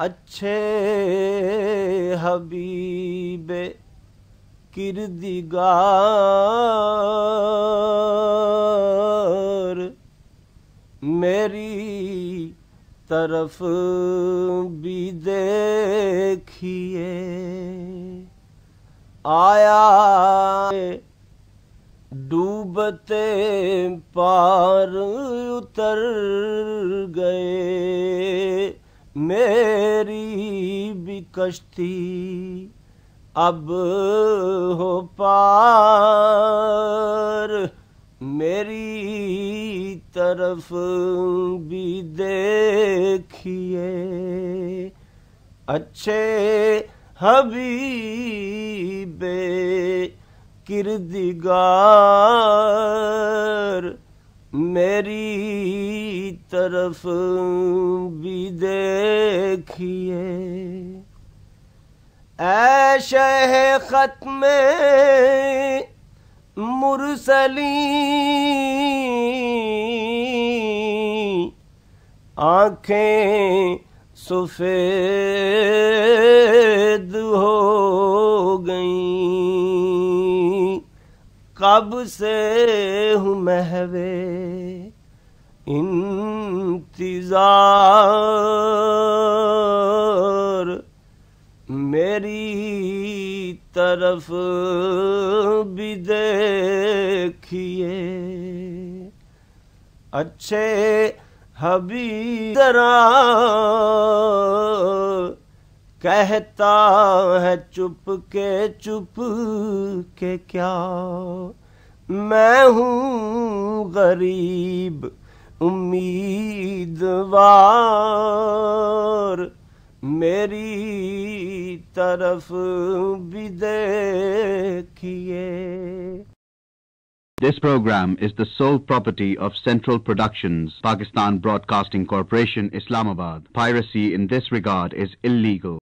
اچھے حبیب کردگار میری طرف بھی دیکھیے، آیا ڈوبتے پار اتر گئے، میری بھی کشتی اب ہو پار، میری طرف بھی دیکھیے، اچھے حبیب کردگار میری طرف بھی دیکھیے، اے شہ ختم مرسلین، آنکھیں سفید ہو گئیں، کب سے ہوں محوے انتظار، میری طرف بھی دیکھیے، اچھے حبیب ذرا کہتا ہے چپ کے کیا، میں ہوں غریب امیدوار، میری طرف بھی دیکھیے۔ This program is the sole property of Central Productions, Pakistan Broadcasting Corporation, Islamabad. Piracy in this regard is illegal.